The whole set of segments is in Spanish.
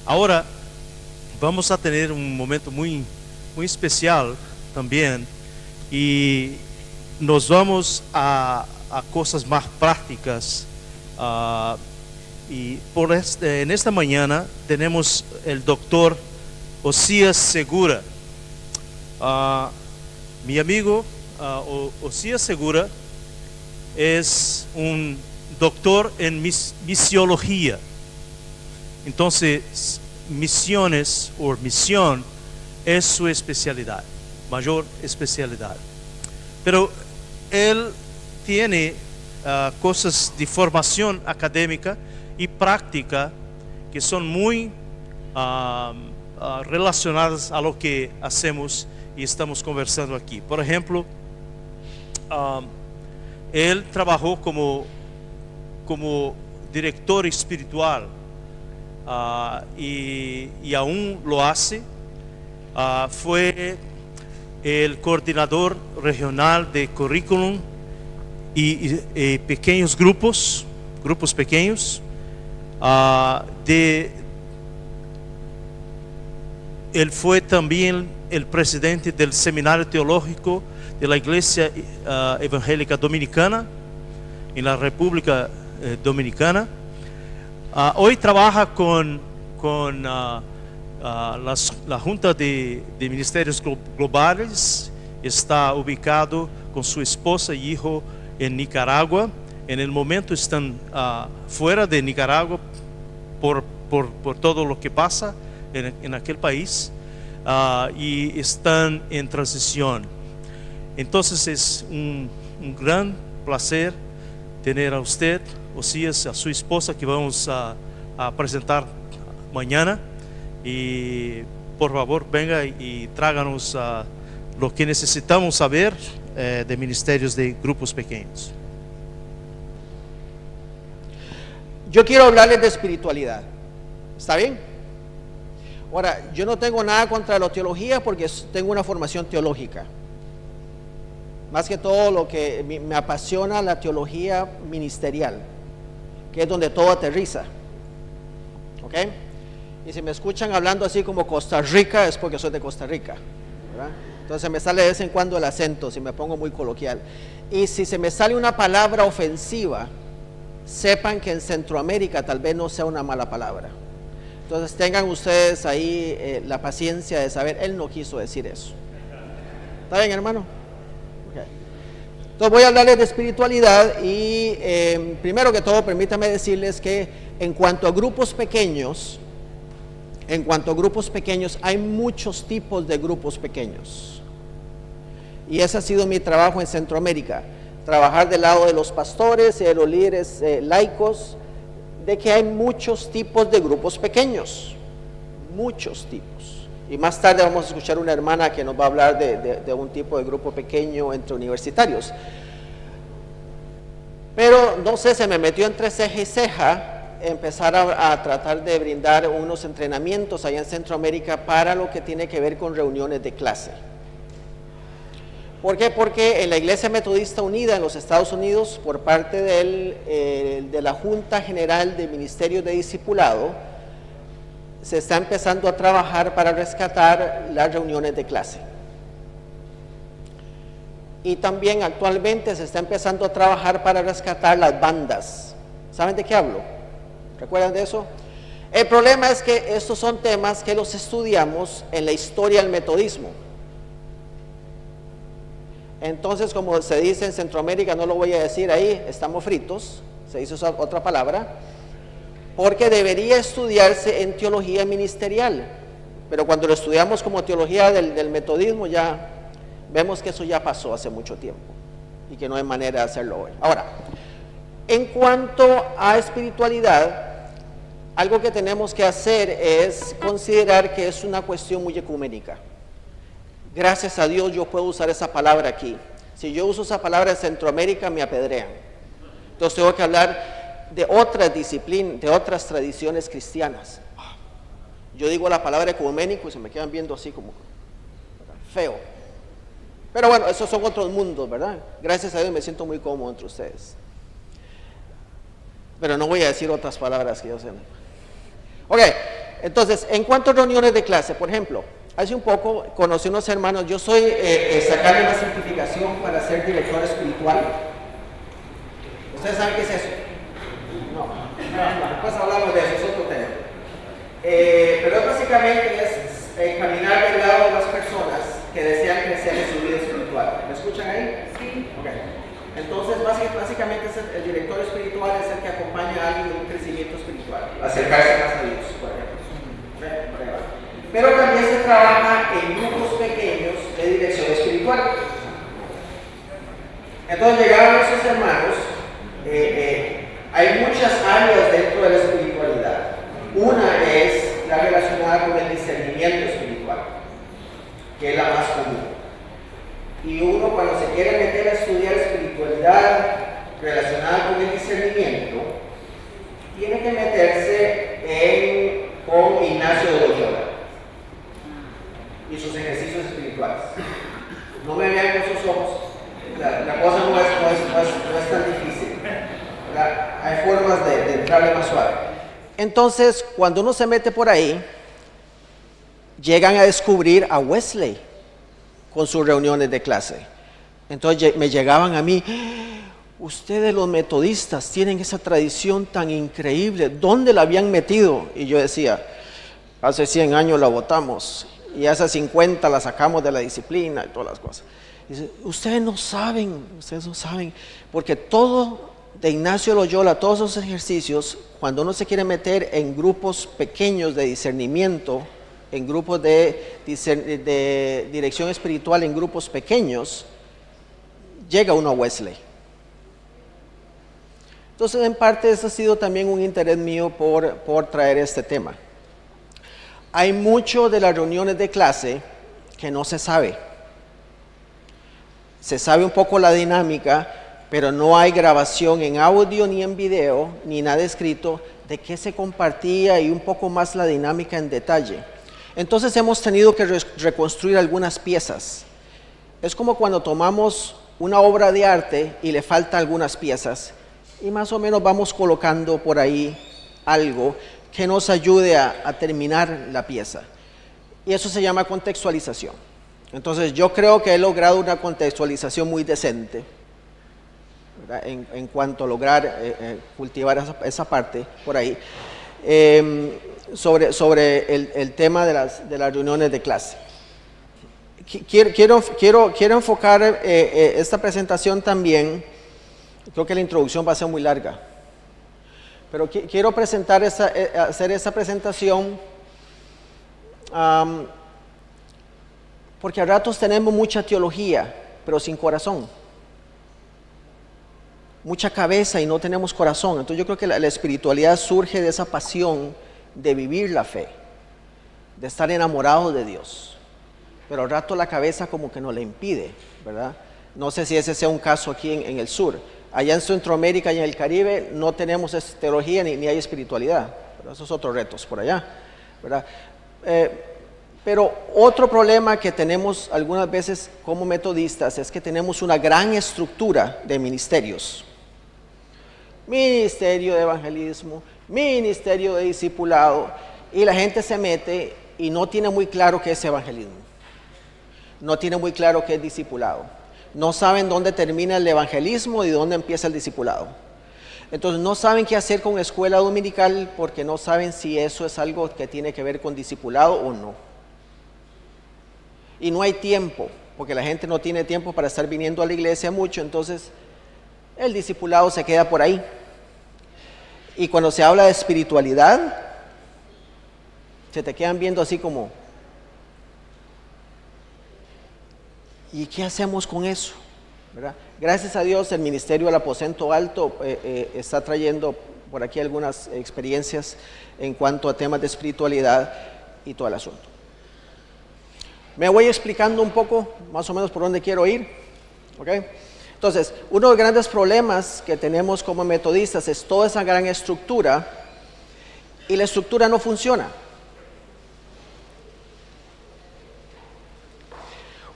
Ahora vamos a tener un momento muy especial también y nos vamos a cosas más prácticas. Y en esta mañana tenemos el doctor Osías Segura. Mi amigo Osías Segura es un doctor en misiología. Entonces, misiones o misión es su especialidad, mayor especialidad. Pero él tiene cosas de formación académica y práctica que son muy relacionadas a lo que hacemos y estamos conversando aquí. Por ejemplo, él trabajó como director espiritual y aún lo hace. Fue el coordinador regional de currículum y pequeños grupos pequeños. Él fue también el presidente del Seminario Teológico de la Iglesia Evangélica Dominicana en la República Dominicana. Hoy trabaja con la Junta de Ministerios Globales. Está ubicado con su esposa y hijo en Nicaragua. En el momento están fuera de Nicaragua por todo lo que pasa en aquel país, y están en transición. Entonces es un gran placer tener a usted, Osías, a su esposa, que vamos a presentar mañana. Y por favor venga y tráganos lo que necesitamos saber de ministerios de grupos pequeños. Yo quiero hablarles de espiritualidad. ¿Está bien? Ahora, yo no tengo nada contra la teología porque tengo una formación teológica. Más que todo lo que me apasiona la teología ministerial, que es donde todo aterriza. ¿Ok? Y si me escuchan hablando así como Costa Rica, es porque soy de Costa Rica, ¿verdad? Entonces me sale de vez en cuando el acento, si me pongo muy coloquial. Y si se me sale una palabra ofensiva, sepan que en Centroamérica tal vez no sea una mala palabra. Entonces tengan ustedes ahí la paciencia de saber, él no quiso decir eso. ¿Está bien, hermano? Okay. Entonces voy a hablarles de espiritualidad y primero que todo permítame decirles que en cuanto a grupos pequeños, hay muchos tipos de grupos pequeños. Y ese ha sido mi trabajo en Centroamérica. Trabajar del lado de los pastores y de los líderes laicos, de que hay muchos tipos de grupos pequeños. Muchos tipos. Y más tarde vamos a escuchar una hermana que nos va a hablar de un tipo de grupo pequeño entre universitarios. Pero no sé, se me metió entre ceja y ceja empezar a tratar de brindar unos entrenamientos allá en Centroamérica para lo que tiene que ver con reuniones de clase. ¿Por qué? Porque en la Iglesia Metodista Unida en los Estados Unidos, por parte de la Junta General de Ministerios de Discipulado, se está empezando a trabajar para rescatar las reuniones de clase. Y también actualmente se está empezando a trabajar para rescatar las bandas. ¿Saben de qué hablo? ¿Recuerdan de eso? El problema es que estos son temas que los estudiamos en la historia del metodismo. Entonces, como se dice en Centroamérica, no lo voy a decir ahí, estamos fritos, se dice otra palabra, porque debería estudiarse en teología ministerial, pero cuando lo estudiamos como teología del metodismo ya vemos que eso ya pasó hace mucho tiempo y que no hay manera de hacerlo hoy. Ahora, en cuanto a espiritualidad, algo que tenemos que hacer es considerar que es una cuestión muy ecuménica. Gracias a Dios yo puedo usar esa palabra aquí. Si yo uso esa palabra en Centroamérica me apedrean. Entonces tengo que hablar de otras disciplinas, de otras tradiciones cristianas. Yo digo la palabra ecuménico y se me quedan viendo así como feo. Pero bueno, esos son otros mundos, ¿verdad? Gracias a Dios me siento muy cómodo entre ustedes. Pero no voy a decir otras palabras que yo sé. Ok, Entonces, en cuanto a reuniones de clase, por ejemplo, hace un poco conocí unos hermanos, yo estoy sacando una certificación para ser director espiritual. ¿Ustedes saben qué es eso? No, después hablamos de eso, es otro tema. Pero básicamente es caminar del lado de las personas que desean crecer en su vida espiritual. ¿Me escuchan ahí? Sí. Okay. Entonces, básicamente el director espiritual es el que acompaña a alguien en un crecimiento espiritual, acercarse más a Dios, por ejemplo. Pero también se trabaja en grupos pequeños de dirección espiritual. Entonces llegaron esos hermanos, hay muchas áreas dentro de la espiritualidad. Una es la relacionada con el discernimiento espiritual, que es la más común. Y uno cuando se quiere meter a estudiar espiritualidad relacionada con el discernimiento, tiene que meterse con Ignacio de Loyola y sus ejercicios espirituales. No me vean con sus ojos, la cosa no es tan difícil, ¿verdad? Hay formas de entrarle más suave. Entonces, cuando uno se mete por ahí, llegan a descubrir a Wesley con sus reuniones de clase. Entonces me llegaban a mí, ustedes los metodistas tienen esa tradición tan increíble, ¿dónde la habían metido? Y yo decía, hace 100 años la votamos y hace 50 la sacamos de la disciplina y todas las cosas. Y dice, ustedes no saben, porque todo de Ignacio de Loyola, todos esos ejercicios, cuando uno se quiere meter en grupos pequeños de discernimiento, en grupos de dirección espiritual, en grupos pequeños, llega uno a Wesley. Entonces, en parte, ese ha sido también un interés mío por traer este tema. Hay mucho de las reuniones de clase que no se sabe. Se sabe un poco la dinámica, pero no hay grabación en audio ni en video, ni nada escrito de qué se compartía y un poco más la dinámica en detalle. Entonces hemos tenido que reconstruir algunas piezas. Es como cuando tomamos una obra de arte y le faltan algunas piezas y más o menos vamos colocando por ahí algo que nos ayude a terminar la pieza. Y eso se llama contextualización. Entonces yo creo que he logrado una contextualización muy decente, ¿verdad? En cuanto a lograr cultivar esa parte por ahí. Sobre el tema de las reuniones de clase. Quiero enfocar esta presentación también, creo que la introducción va a ser muy larga, pero quiero hacer esa presentación porque a ratos tenemos mucha teología, pero sin corazón. Mucha cabeza y no tenemos corazón. Entonces yo creo que la espiritualidad surge de esa pasión de vivir la fe, de estar enamorado de Dios, pero al rato la cabeza como que nos le impide, ¿verdad? No sé si ese sea un caso aquí en el sur. Allá en Centroamérica y en el Caribe no tenemos teología ni hay espiritualidad, pero esos otros retos por allá, ¿verdad? Pero otro problema que tenemos algunas veces como metodistas es que tenemos una gran estructura de ministerios. Ministerio de evangelismo, ministerio de discipulado, y la gente se mete y no tiene muy claro qué es evangelismo, no tiene muy claro qué es discipulado, no saben dónde termina el evangelismo y dónde empieza el discipulado. Entonces no saben qué hacer con escuela dominical porque no saben si eso es algo que tiene que ver con discipulado o no. Y no hay tiempo, porque la gente no tiene tiempo para estar viniendo a la iglesia mucho, entonces el discipulado se queda por ahí. Y cuando se habla de espiritualidad, se te quedan viendo así como, ¿y qué hacemos con eso? ¿Verdad? Gracias a Dios el Ministerio del Aposento Alto está trayendo por aquí algunas experiencias en cuanto a temas de espiritualidad y todo el asunto. Me voy explicando un poco más o menos por dónde quiero ir, ¿ok? Entonces, uno de los grandes problemas que tenemos como metodistas es toda esa gran estructura y la estructura no funciona.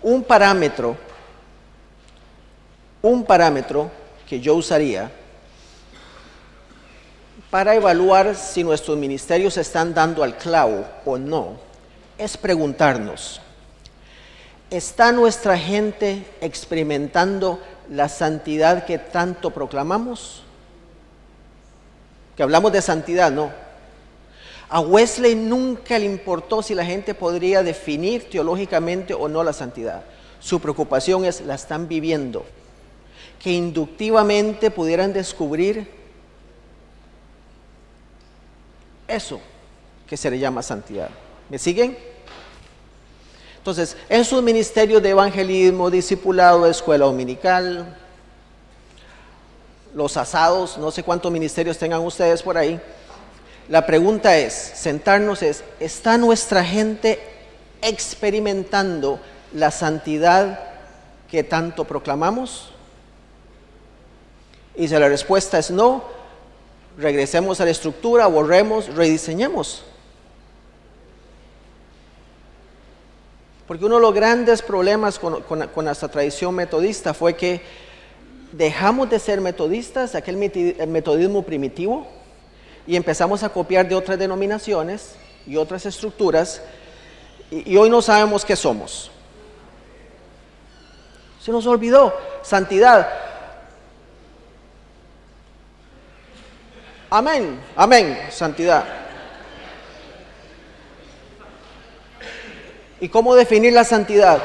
Un parámetro que yo usaría para evaluar si nuestros ministerios están dando al clavo o no, es preguntarnos, ¿está nuestra gente experimentando la santidad que tanto proclamamos? Que hablamos de santidad, ¿no? A Wesley nunca le importó si la gente podría definir teológicamente o no la santidad. Su preocupación es, ¿la están viviendo? Que inductivamente pudieran descubrir eso que se le llama santidad. ¿Me siguen? Entonces, en sus ministerios de evangelismo, discipulado, escuela dominical, los asados, no sé cuántos ministerios tengan ustedes por ahí, la pregunta es, sentarnos es, ¿está nuestra gente experimentando la santidad que tanto proclamamos? Y si la respuesta es no, regresemos a la estructura, borremos, rediseñemos. Porque uno de los grandes problemas con nuestra tradición metodista fue que dejamos de ser metodistas, aquel metodismo primitivo, y empezamos a copiar de otras denominaciones y otras estructuras, y hoy no sabemos qué somos. Se nos olvidó, santidad. Amén, amén, santidad. ¿Y cómo definir la santidad?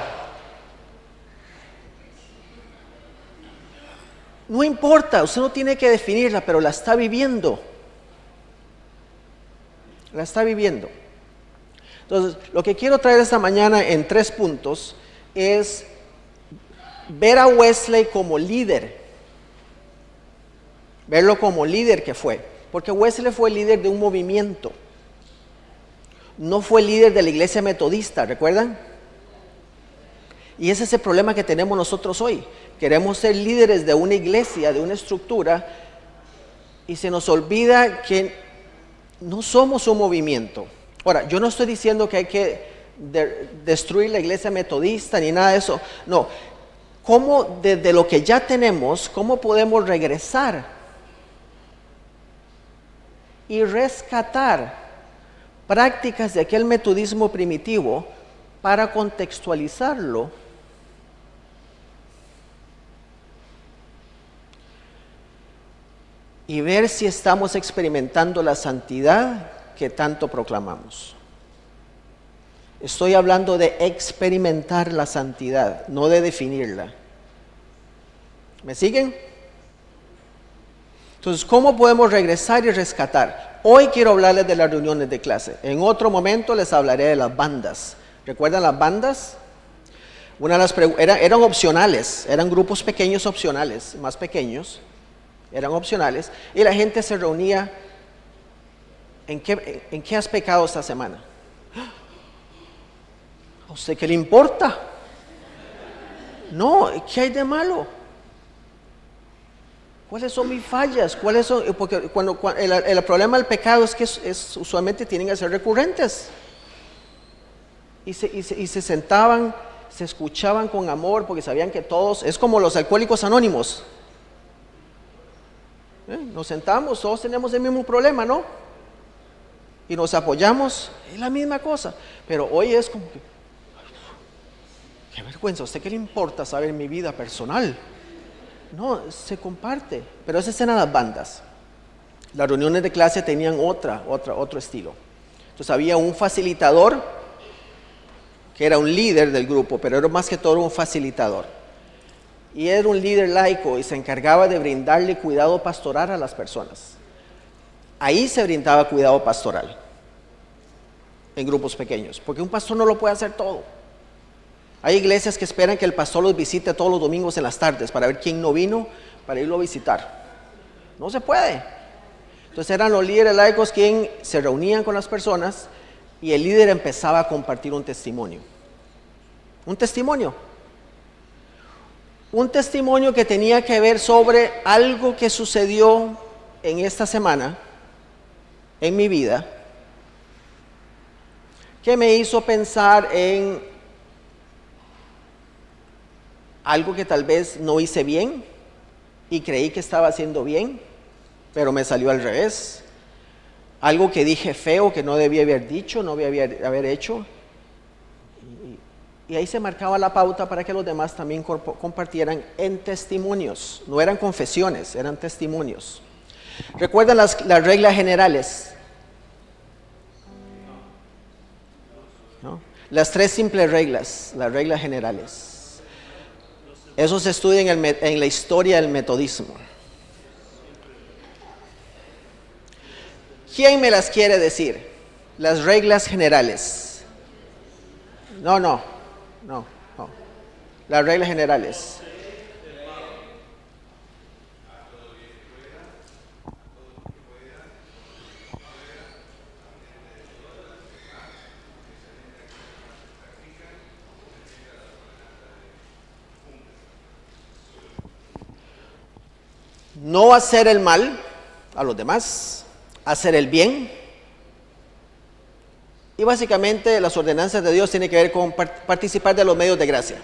No importa, usted no tiene que definirla, pero la está viviendo. La está viviendo. Entonces, lo que quiero traer esta mañana en 3 puntos es ver a Wesley como líder. Verlo como líder que fue. Porque Wesley fue líder de un movimiento. No fue líder de la iglesia metodista, ¿recuerdan? Y ese es el problema que tenemos nosotros hoy. Queremos ser líderes de una iglesia, de una estructura, y se nos olvida que no somos un movimiento. Ahora, yo no estoy diciendo que hay que destruir la iglesia metodista ni nada de eso. No, ¿cómo desde lo que ya tenemos, cómo podemos regresar y rescatar prácticas de aquel metodismo primitivo para contextualizarlo y ver si estamos experimentando la santidad que tanto proclamamos? Estoy hablando de experimentar la santidad, no de definirla. ¿Me siguen? Entonces, ¿cómo podemos regresar y rescatar? Hoy quiero hablarles de las reuniones de clase. En otro momento les hablaré de las bandas. ¿Recuerdan las bandas? Eran opcionales, eran grupos pequeños opcionales, más pequeños. Eran opcionales, y la gente se reunía. ¿En qué has pecado esta semana? ¿A usted qué le importa? No, ¿qué hay de malo? ¿Cuáles son mis fallas? ¿Cuáles son? Porque el problema del pecado es que usualmente tienen que ser recurrentes. Y se sentaban, se escuchaban con amor, porque sabían que todos, es como los alcohólicos anónimos. Nos sentamos, todos tenemos el mismo problema, ¿no? Y nos apoyamos, es la misma cosa. Pero hoy es como que, qué vergüenza, ¿a usted qué le importa saber mi vida personal? No, se comparte. Pero esas eran las bandas. Las reuniones de clase tenían otro estilo. Entonces había un facilitador, que era un líder del grupo, pero era más que todo un facilitador. Y era un líder laico y se encargaba de brindarle cuidado pastoral a las personas. Ahí se brindaba cuidado pastoral en grupos pequeños, porque un pastor no lo puede hacer todo. Hay iglesias que esperan que el pastor los visite todos los domingos en las tardes para ver quién no vino, para irlo a visitar. No se puede. Entonces eran los líderes laicos quienes se reunían con las personas y el líder empezaba a compartir un testimonio. Un testimonio. Un testimonio que tenía que ver sobre algo que sucedió en esta semana, en mi vida, que me hizo pensar en algo que tal vez no hice bien y creí que estaba haciendo bien, pero me salió al revés. algo que dije feo, que no debía haber dicho, no debía haber hecho. Y ahí se marcaba la pauta para que los demás también compartieran en testimonios. No eran confesiones, eran testimonios. ¿Recuerdan las reglas generales? ¿No? Las 3 simples reglas, las reglas generales. Eso se estudia en la historia del metodismo. ¿Quién me las quiere decir? Las reglas generales. No. Las reglas generales. No hacer el mal a los demás, hacer el bien. Y básicamente las ordenanzas de Dios tienen que ver con participar de los medios de gracia.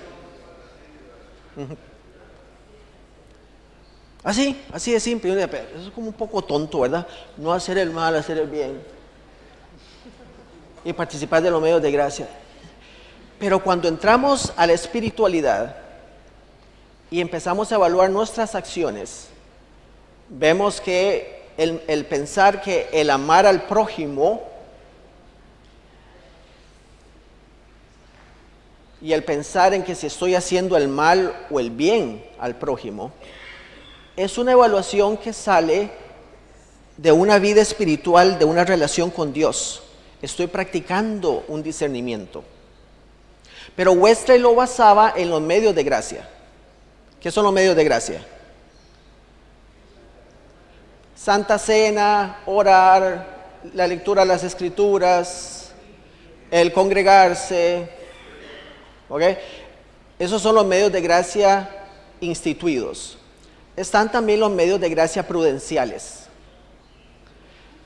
Así de simple. Eso es como un poco tonto, ¿verdad? No hacer el mal, hacer el bien. Y participar de los medios de gracia. Pero cuando entramos a la espiritualidad y empezamos a evaluar nuestras acciones, vemos que el pensar que el amar al prójimo y el pensar en que si estoy haciendo el mal o el bien al prójimo, es una evaluación que sale de una vida espiritual, de una relación con Dios. Estoy practicando un discernimiento. Pero Wesley lo basaba en los medios de gracia. ¿Qué son los medios de gracia? Santa Cena, orar, la lectura de las Escrituras, el congregarse. ¿Ok? Esos son los medios de gracia instituidos. Están también los medios de gracia prudenciales.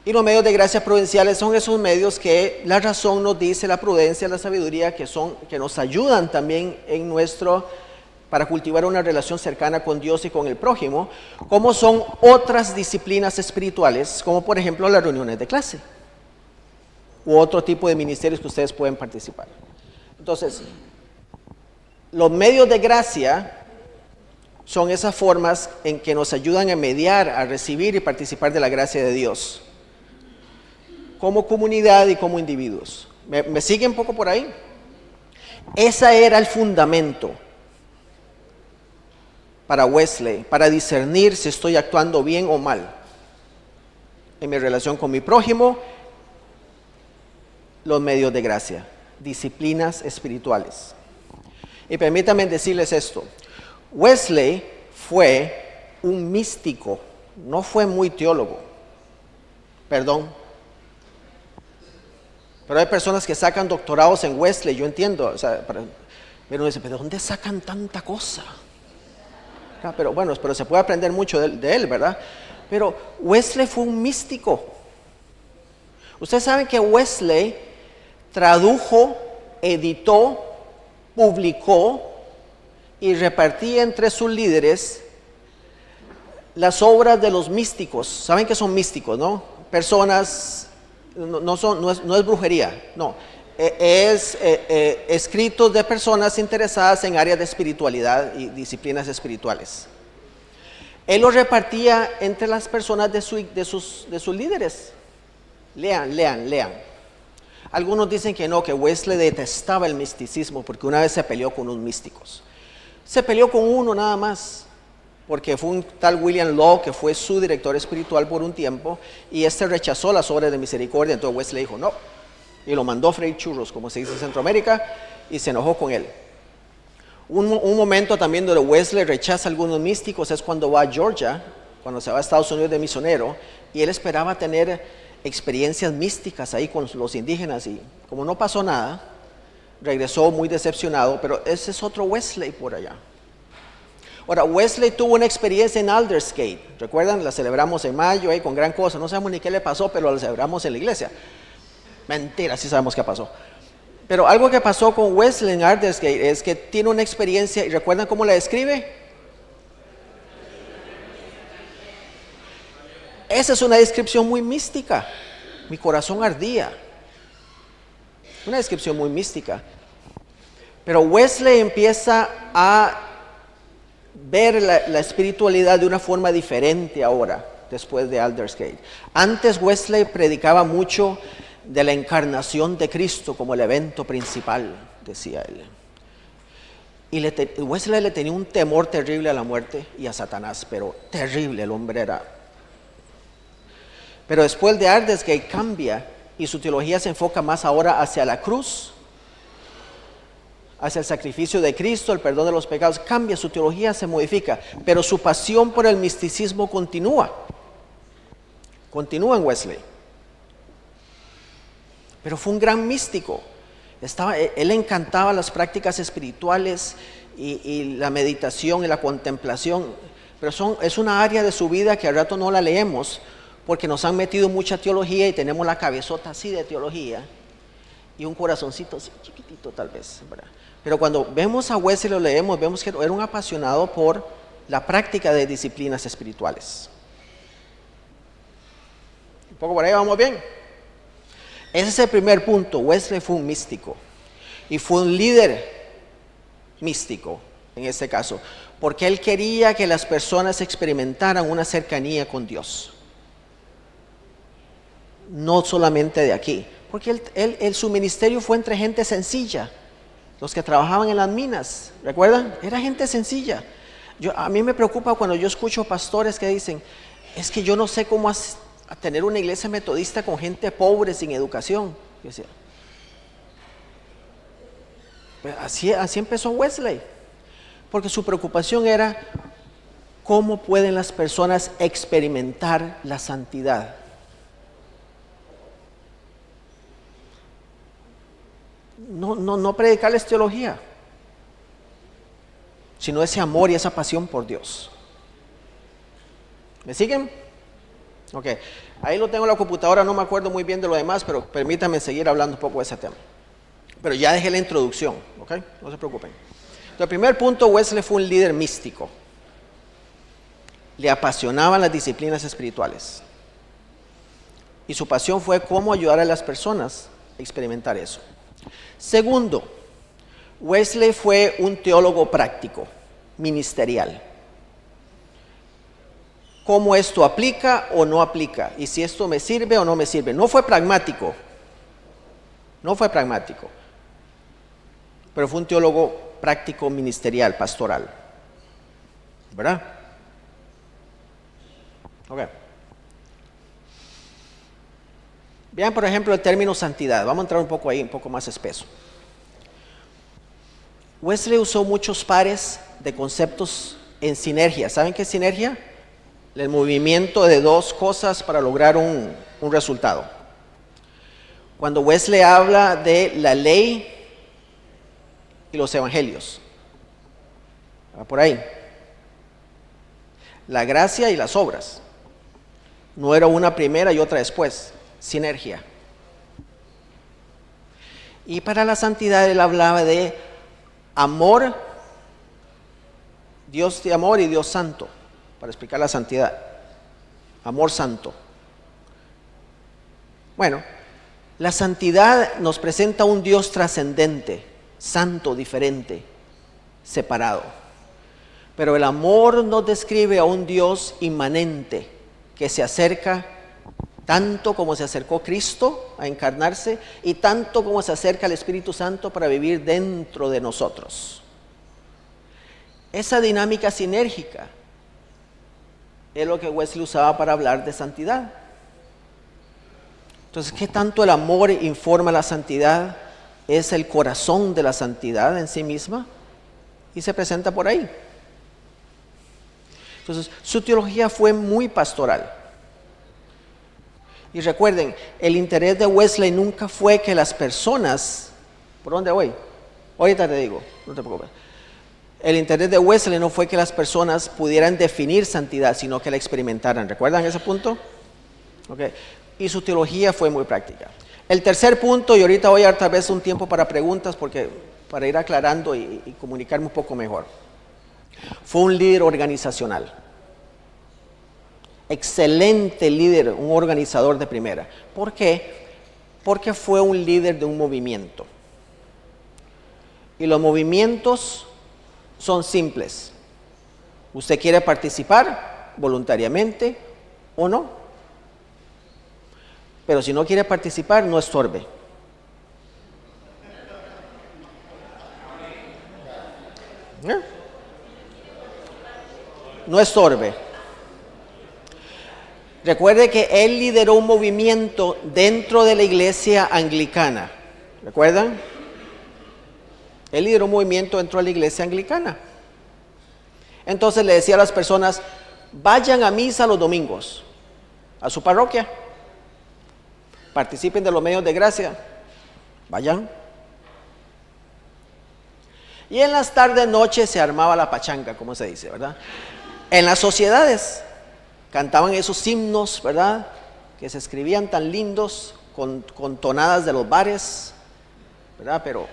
Y los medios de gracia prudenciales son esos medios que la razón nos dice, la prudencia, la sabiduría, que nos ayudan también para cultivar una relación cercana con Dios y con el prójimo, como son otras disciplinas espirituales, como por ejemplo las reuniones de clase, u otro tipo de ministerios que ustedes pueden participar. Entonces, los medios de gracia son esas formas en que nos ayudan a mediar, a recibir y participar de la gracia de Dios, como comunidad y como individuos. ¿Me sigue un poco por ahí? Ese era el fundamento para Wesley, para discernir si estoy actuando bien o mal en mi relación con mi prójimo. Los medios de gracia, disciplinas espirituales. Y permítanme decirles esto: Wesley fue un místico, no fue muy teólogo. Perdón. Pero hay personas que sacan doctorados en Wesley, yo entiendo. O sea, pero uno dice, ¿pero dónde sacan tanta cosa? Pero bueno, se puede aprender mucho de él, ¿verdad? Pero Wesley fue un místico. Ustedes saben que Wesley tradujo, editó, publicó y repartía entre sus líderes las obras de los místicos. ¿Saben qué son místicos, no? Personas, no es brujería, no. Es escritos de personas interesadas en áreas de espiritualidad y disciplinas espirituales. Él los repartía entre las personas de sus líderes. Lean. Algunos dicen que no, que Wesley detestaba el misticismo porque una vez se peleó con unos místicos. Se peleó con uno nada más, porque fue un tal William Law que fue su director espiritual por un tiempo, y este rechazó las obras de misericordia. Entonces Wesley dijo no, y lo mandó a freír churros, como se dice en Centroamérica, y se enojó con él. Un momento también donde Wesley rechaza a algunos místicos es cuando va a Georgia, cuando se va a Estados Unidos de misionero, y él esperaba tener experiencias místicas ahí con los indígenas, y como no pasó nada, regresó muy decepcionado. Pero ese es otro Wesley por allá. Ahora, Wesley tuvo una experiencia en Aldersgate, ¿recuerdan? La celebramos en mayo ahí con gran cosa, no sabemos ni qué le pasó, pero la celebramos en la iglesia. Mentira, sí sabemos qué pasó. Pero algo que pasó con Wesley en Aldersgate es que tiene una experiencia, ¿y recuerdan cómo la describe? Esa es una descripción muy mística. Mi corazón ardía. Una descripción muy mística. Pero Wesley empieza a ver la espiritualidad de una forma diferente ahora, después de Aldersgate. Antes Wesley predicaba mucho de la encarnación de Cristo como el evento principal, decía él. Y Wesley le tenía un temor terrible a la muerte y a Satanás, pero terrible, el hombre era. Pero después de Aldersgate cambia y su teología se enfoca más ahora hacia la cruz, hacia el sacrificio de Cristo, el perdón de los pecados. Cambia, su teología se modifica, pero su pasión por el misticismo continúa en Wesley. Pero fue un gran místico. Él encantaba las prácticas espirituales y la meditación y la contemplación, pero es una área de su vida que al rato no la leemos porque nos han metido mucha teología y tenemos la cabezota así de teología y un corazoncito así chiquitito tal vez, ¿verdad? Pero cuando vemos a Wesley, lo leemos, vemos que era un apasionado por la práctica de disciplinas espirituales. Un poco por ahí vamos bien. Ese es el primer punto. Wesley fue un místico y fue un líder místico en este caso, porque él quería que las personas experimentaran una cercanía con Dios, no solamente de aquí, porque su ministerio fue entre gente sencilla. Los que trabajaban en las minas, ¿recuerdan? Era gente sencilla. A mí me preocupa cuando yo escucho pastores que dicen, es que yo no sé cómo tener una iglesia metodista con gente pobre, sin educación. Yo decía, pues así empezó Wesley, porque su preocupación era cómo pueden las personas experimentar la santidad. No predicarles teología, sino ese amor y esa pasión por Dios. ¿Me siguen? Ok, ahí lo tengo en la computadora, no me acuerdo muy bien de lo demás, pero permítanme seguir hablando un poco de ese tema. Pero ya dejé la introducción, ok, no se preocupen. Entonces, el primer punto, Wesley fue un líder místico. Le apasionaban las disciplinas espirituales. Y su pasión fue cómo ayudar a las personas a experimentar eso. Segundo, Wesley fue un teólogo práctico, ministerial. ¿Cómo esto aplica o no aplica? Y si esto me sirve o no me sirve. No fue pragmático, pero fue un teólogo práctico, ministerial, pastoral. ¿Verdad? Ok. Vean, por ejemplo, el término santidad. Vamos a entrar un poco ahí, un poco más espeso. Wesley usó muchos pares de conceptos en sinergia. ¿Saben qué es sinergia? El movimiento de dos cosas para lograr un resultado. Cuando Wesley habla de la ley y los evangelios, va por ahí. La gracia y las obras. No era una primera y otra después. Sinergia. Y para la santidad él hablaba de amor, Dios de amor y Dios santo, para explicar la santidad. Amor santo. Bueno, la santidad nos presenta un Dios trascendente, santo, diferente, separado. Pero el amor nos describe a un Dios inmanente que se acerca tanto como se acercó Cristo a encarnarse y tanto como se acerca el Espíritu Santo para vivir dentro de nosotros. Esa dinámica sinérgica es lo que Wesley usaba para hablar de santidad. Entonces, ¿qué tanto el amor informa la santidad? Es el corazón de la santidad en sí misma y se presenta por ahí. Entonces, su teología fue muy pastoral. Y recuerden, el interés de Wesley nunca fue que las personas, ¿por dónde voy? Ahorita te digo, no te preocupes. El interés de Wesley no fue que las personas pudieran definir santidad, sino que la experimentaran. ¿Recuerdan ese punto? Okay. Y su teología fue muy práctica. El tercer punto, y ahorita voy a dar tal vez un tiempo para preguntas, para ir aclarando y comunicarme un poco mejor. Fue un líder organizacional. excelente líder, un organizador de primera. ¿Por qué? Porque fue un líder de un movimiento. Y los movimientos son simples. ¿Usted quiere participar voluntariamente o no? Pero si no quiere participar, no estorbe. No estorbe. Recuerde que él lideró un movimiento dentro de la iglesia anglicana. ¿Recuerdan? Él lideró un movimiento dentro de la iglesia anglicana. Entonces le decía a las personas, vayan a misa los domingos, a su parroquia. Participen de los medios de gracia. Vayan. Y en las tardes, noches se armaba la pachanga, como se dice, ¿verdad? En las sociedades cantaban esos himnos, ¿verdad? Que se escribían tan lindos, con tonadas de los bares, ¿verdad? Pero,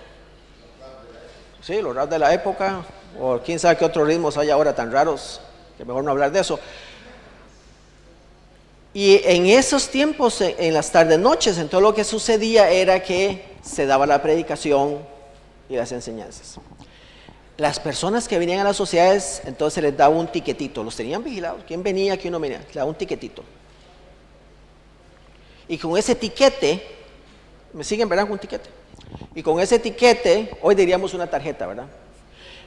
sí, los rap de la época, o quién sabe qué otros ritmos hay ahora tan raros, que mejor no hablar de eso. Y en esos tiempos, en las tardes, noches, entonces lo que sucedía era que se daba la predicación y las enseñanzas. Las personas que venían a las sociedades, entonces les daba un tiquetito, los tenían vigilados, quién venía, quién no venía, les daba un tiquetito. Y con ese tiquete, ¿me siguen, verdad? Con un tiquete. Y con ese tiquete, hoy diríamos una tarjeta, ¿verdad?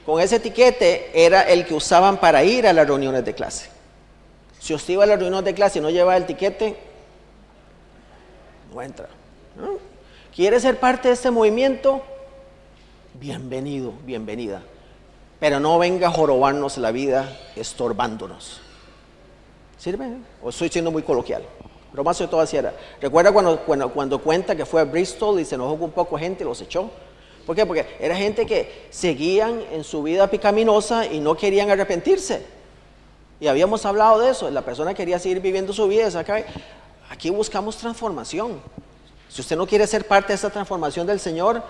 Con ese tiquete era el que usaban para ir a las reuniones de clase. Si usted iba a las reuniones de clase y no llevaba el tiquete, no entra. ¿No? ¿Quiere ser parte de este movimiento? Bienvenido, bienvenida. Pero no venga a jorobarnos la vida estorbándonos. ¿Sirve? ¿O estoy siendo muy coloquial? Pero más de todo así era. ¿Recuerda cuando cuenta que fue a Bristol y se enojó con un poco de gente y los echó? ¿Por qué? Porque era gente que seguían en su vida pecaminosa y no querían arrepentirse. Y habíamos hablado de eso. La persona quería seguir viviendo su vida. Aquí buscamos transformación. Si usted no quiere ser parte de esta transformación del Señor,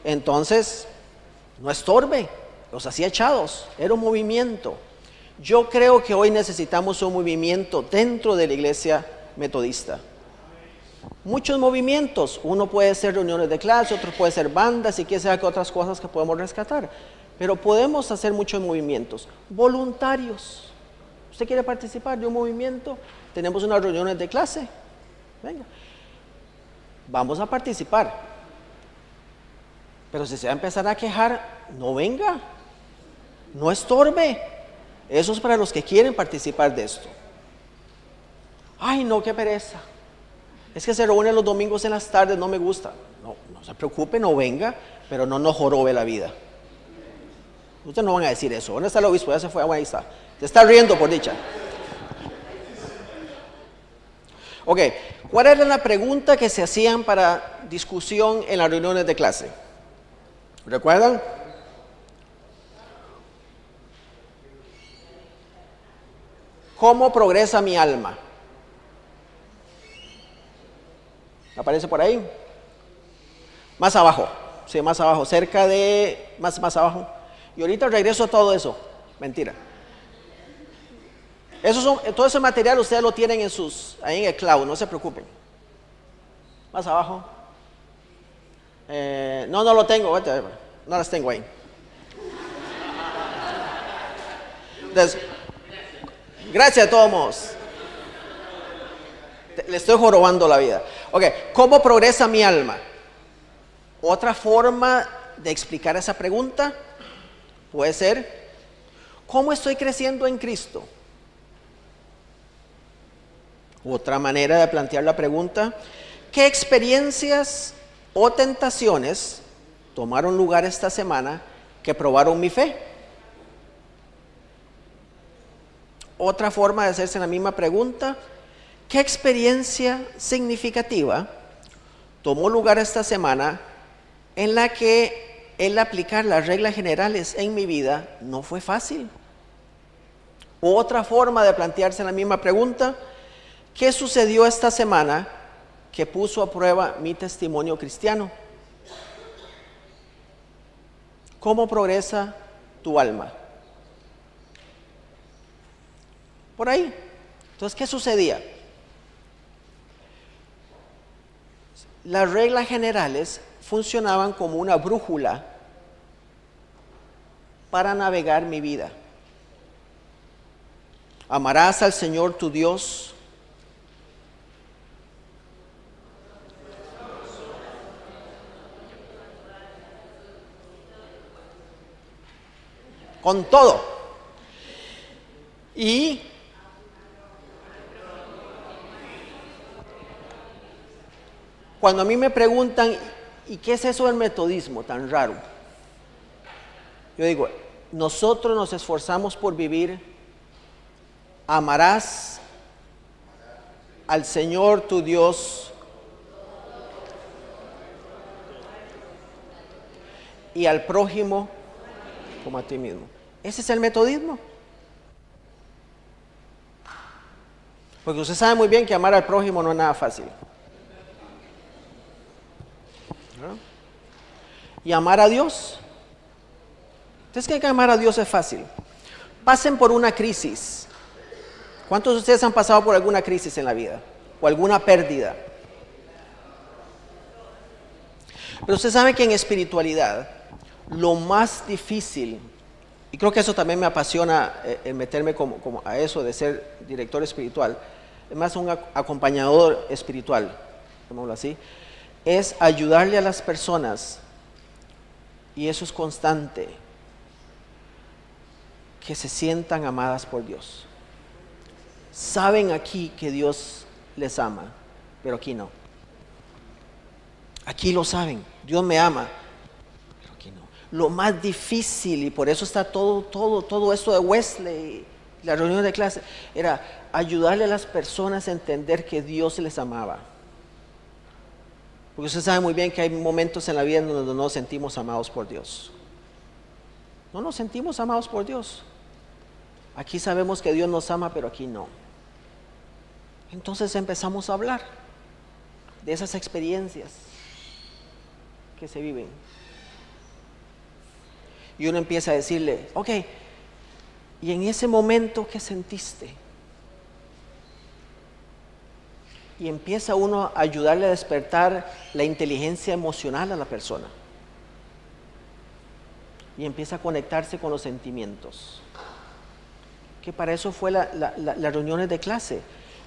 entonces no estorbe. Los hacía echados. Era un movimiento. Yo creo que hoy necesitamos un movimiento dentro de la iglesia metodista. Muchos movimientos. Uno puede ser reuniones de clase, otro puede ser bandas y qué sea que otras cosas que podemos rescatar. Pero podemos hacer muchos movimientos voluntarios. ¿Usted quiere participar de un movimiento? Tenemos unas reuniones de clase. Venga. Vamos a participar. Pero si se va a empezar a quejar, no venga. No estorbe. Eso es para los que quieren participar de esto. Ay, no, qué pereza. Es que se reúnen los domingos en las tardes, no me gusta. No se preocupe, no venga, pero no nos jorobe la vida. Ustedes no van a decir eso. ¿Dónde está el obispo? Ya se fue, ahí está. Se está riendo por dicha. Ok, ¿cuál era la pregunta que se hacían para discusión en las reuniones de clase? ¿Recuerdan? ¿Cómo progresa mi alma? ¿Aparece por ahí? Más abajo, sí, más abajo, cerca de, más abajo. Y ahorita regreso a todo eso. Mentira. Todo ese material ustedes lo tienen ahí en el cloud, no se preocupen. Más abajo. No lo tengo, no las tengo ahí. Entonces, gracias de todos modos. Le estoy jorobando la vida. Ok, ¿cómo progresa mi alma? Otra forma de explicar esa pregunta puede ser, ¿cómo estoy creciendo en Cristo? Otra manera de plantear la pregunta, ¿qué experiencias o tentaciones tomaron lugar esta semana que probaron mi fe? Otra forma de hacerse la misma pregunta, ¿qué experiencia significativa tomó lugar esta semana en la que el aplicar las reglas generales en mi vida no fue fácil? Otra forma de plantearse la misma pregunta, ¿qué sucedió esta semana que puso a prueba mi testimonio cristiano? ¿Cómo progresa tu alma? Por ahí. Entonces, ¿qué sucedía? Las reglas generales funcionaban como una brújula para navegar mi vida. Amarás al Señor tu Dios con todo. Y cuando a mí me preguntan, ¿y qué es eso del metodismo tan raro? Yo digo, nosotros nos esforzamos por vivir, amarás al Señor tu Dios y al prójimo como a ti mismo. Ese es el metodismo. Porque usted sabe muy bien que amar al prójimo no es nada fácil. ¿No? Y amar a Dios. ¿Ustedes creen que amar a Dios es fácil? Pasen por una crisis. ¿Cuántos de ustedes han pasado por alguna crisis en la vida? O alguna pérdida. Pero usted sabe que en espiritualidad, lo más difícil, y creo que eso también me apasiona, meterme como a eso de ser director espiritual, es más un acompañador espiritual, llamémoslo así, es ayudarle a las personas, y eso es constante, que se sientan amadas por Dios. Saben aquí que Dios les ama, pero aquí no. Aquí lo saben, Dios me ama, pero aquí no. Lo más difícil, y por eso está todo esto de Wesley, la reunión de clase, era ayudarle a las personas a entender que Dios les amaba. Porque usted sabe muy bien que hay momentos en la vida en donde no nos sentimos amados por Dios. No nos sentimos amados por Dios. Aquí sabemos que Dios nos ama, pero aquí no. Entonces empezamos a hablar de esas experiencias que se viven. Y uno empieza a decirle, ok, y en ese momento, ¿qué sentiste? Y empieza uno a ayudarle a despertar la inteligencia emocional a la persona. Y empieza a conectarse con los sentimientos. Que para eso fue las reuniones de clase.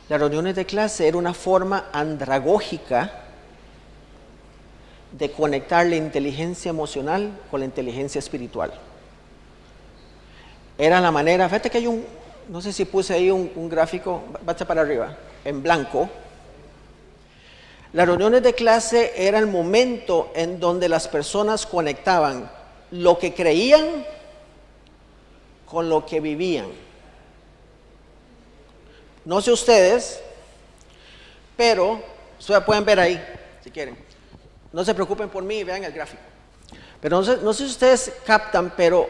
Las reuniones de clase era una forma andragógica de conectar la inteligencia emocional con la inteligencia espiritual. Era la manera, fíjate que hay no sé si puse ahí un gráfico, basta para arriba, en blanco. Las reuniones de clase era el momento en donde las personas conectaban lo que creían con lo que vivían. No sé ustedes, pero ustedes pueden ver ahí, si quieren. No se preocupen por mí, vean el gráfico. Pero no sé si ustedes captan, pero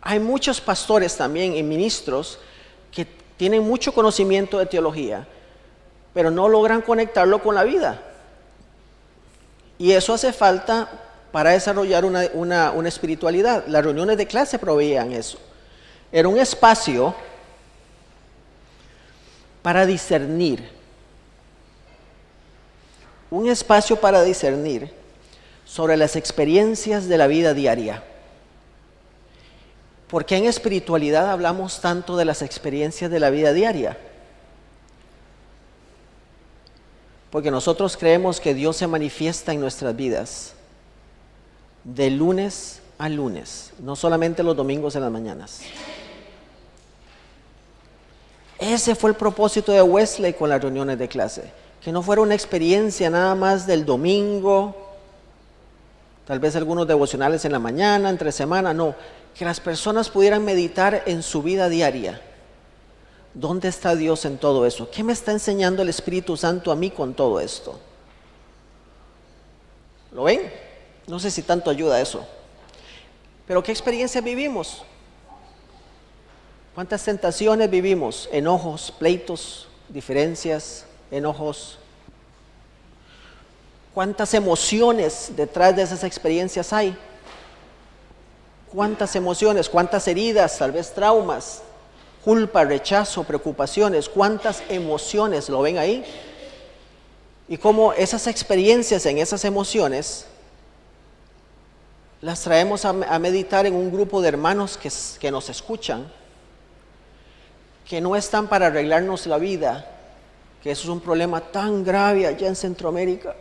hay muchos pastores también y ministros que tienen mucho conocimiento de teología, pero no logran conectarlo con la vida. Y eso hace falta para desarrollar una espiritualidad. Las reuniones de clase proveían eso. Era un espacio para discernir. Un espacio para discernir sobre las experiencias de la vida diaria. ¿Por qué en espiritualidad hablamos tanto de las experiencias de la vida diaria? Porque nosotros creemos que Dios se manifiesta en nuestras vidas de lunes a lunes, no solamente los domingos en las mañanas. Ese fue el propósito de Wesley con las reuniones de clase, que no fuera una experiencia nada más del domingo, tal vez algunos devocionales en la mañana, entre semana, no, que las personas pudieran meditar en su vida diaria. ¿Dónde está Dios en todo eso? ¿Qué me está enseñando el Espíritu Santo a mí con todo esto? ¿Lo ven? No sé si tanto ayuda eso. Pero ¿qué experiencia vivimos? ¿Cuántas tentaciones vivimos? Enojos, pleitos, diferencias, enojos. ¿Cuántas emociones detrás de esas experiencias hay? ¿Cuántas emociones? ¿Cuántas heridas? Tal vez traumas culpa, rechazo, preocupaciones, cuántas emociones lo ven ahí. Y cómo esas experiencias en esas emociones las traemos a meditar en un grupo de hermanos que nos escuchan, que no están para arreglarnos la vida, que eso es un problema tan grave allá en Centroamérica.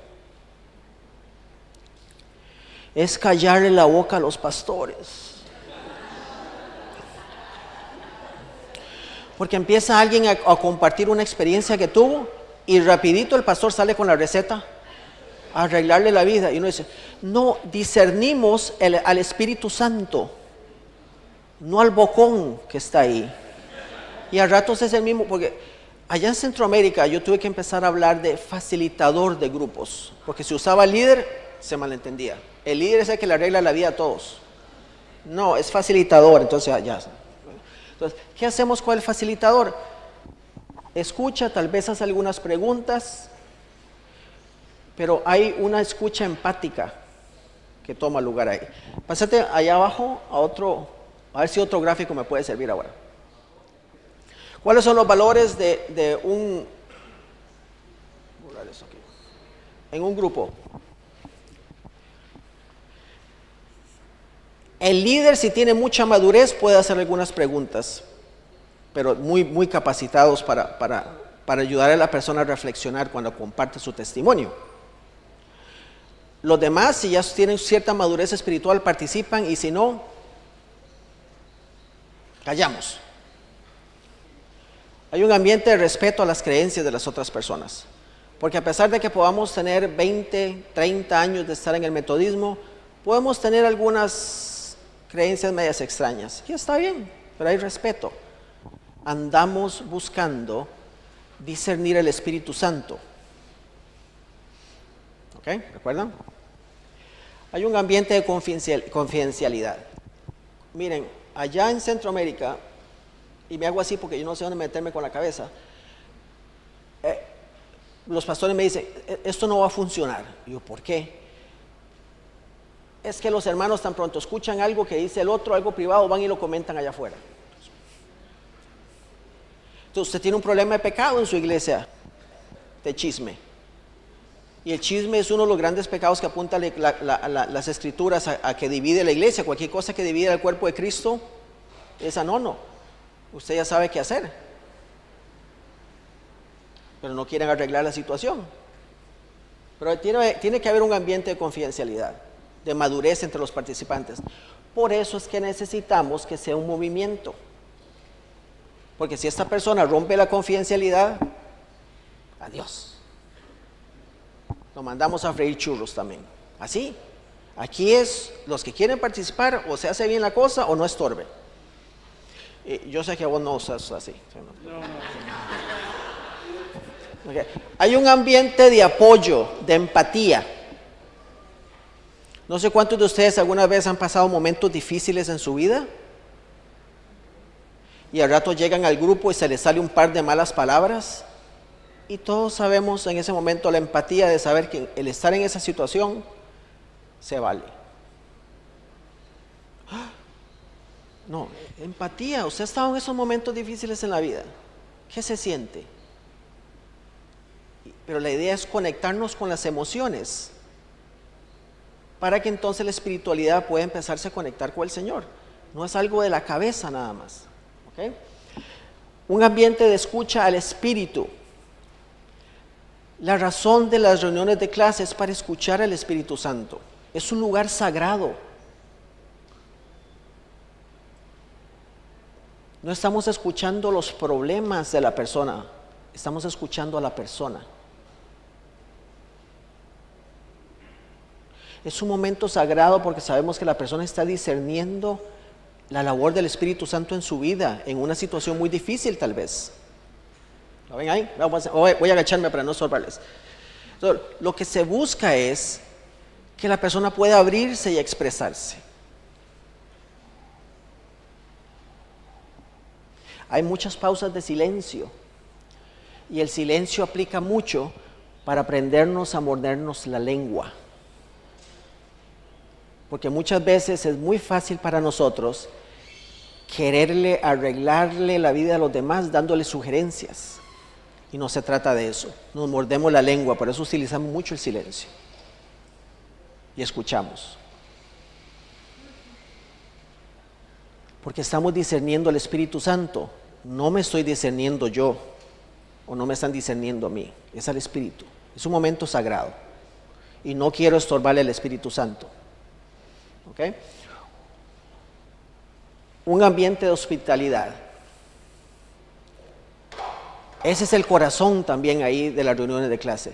Es callarle la boca a los pastores. Porque empieza alguien a compartir una experiencia que tuvo y rapidito el pastor sale con la receta a arreglarle la vida. Y uno dice, no, discernimos al Espíritu Santo, no al bocón que está ahí. Y a ratos es el mismo, porque allá en Centroamérica yo tuve que empezar a hablar de facilitador de grupos, porque si usaba líder se malentendía. El líder es el que le arregla la vida a todos. No, es facilitador, entonces ya. Entonces, ¿qué hacemos con el facilitador? Escucha, tal vez hace algunas preguntas, pero hay una escucha empática que toma lugar ahí. Pásate allá abajo a ver si otro gráfico me puede servir ahora. ¿Cuáles son los valores en un grupo? El líder, si tiene mucha madurez, puede hacer algunas preguntas, pero muy capacitados para ayudar a la persona a reflexionar cuando comparte su testimonio. Los demás, si ya tienen cierta madurez espiritual, participan, y si no, callamos. Hay un ambiente de respeto a las creencias de las otras personas, porque a pesar de que podamos tener 20, 30 años de estar en el metodismo, podemos tener algunas creencias medias extrañas, y está bien, pero hay respeto. Andamos buscando discernir el Espíritu Santo. ¿Ok? ¿Recuerdan? Hay un ambiente de confidencialidad. Miren, allá en Centroamérica, y me hago así porque yo no sé dónde meterme con la cabeza, los pastores me dicen, esto no va a funcionar. Y yo, ¿por qué? Es que los hermanos tan pronto escuchan algo que dice el otro, algo privado, van y lo comentan allá afuera. Entonces usted tiene un problema de pecado en su iglesia, de chisme. Y el chisme es uno de los grandes pecados que apunta las escrituras a que divide la iglesia. Cualquier cosa que divide el cuerpo de Cristo es anono. Usted ya sabe qué hacer, pero no quieren arreglar la situación. Pero tiene que haber un ambiente de confidencialidad, de madurez entre los participantes. Por eso es que necesitamos que sea un movimiento, porque si esta persona rompe la confidencialidad, adiós, lo mandamos a freír churros también. Así, aquí es los que quieren participar, o se hace bien la cosa o no estorbe. Yo sé que vos no usas así. Okay. Hay un ambiente de apoyo, de empatía. No sé cuántos de ustedes alguna vez han pasado momentos difíciles en su vida y al rato llegan al grupo y se les sale un par de malas palabras, y todos sabemos en ese momento la empatía de saber que el estar en esa situación se vale. No, empatía. Usted ha estado en esos momentos difíciles en la vida. ¿Qué se siente? Pero la idea es conectarnos con las emociones para que entonces la espiritualidad pueda empezarse a conectar con el Señor. No es algo de la cabeza nada más. ¿Okay? Un ambiente de escucha al Espíritu. La razón de las reuniones de clase es para escuchar al Espíritu Santo. Es un lugar sagrado. No estamos escuchando los problemas de la persona, estamos escuchando a la persona. Es un momento sagrado porque sabemos que la persona está discerniendo la labor del Espíritu Santo en su vida, en una situación muy difícil tal vez. ¿Lo ven ahí? Voy a agacharme para no sorbarles. Entonces, lo que se busca es que la persona pueda abrirse y expresarse. Hay muchas pausas de silencio, y el silencio aplica mucho para aprendernos a mordernos la lengua. Porque muchas veces es muy fácil para nosotros quererle arreglarle la vida a los demás dándole sugerencias. Y no se trata de eso. Nos mordemos la lengua, por eso utilizamos mucho el silencio. Y escuchamos. Porque estamos discerniendo al Espíritu Santo. No me estoy discerniendo yo, o no me están discerniendo a mí. Es al Espíritu. Es un momento sagrado. Y no quiero estorbarle al Espíritu Santo. ¿Ok? Un ambiente de hospitalidad. Ese es el corazón también ahí de las reuniones de clase.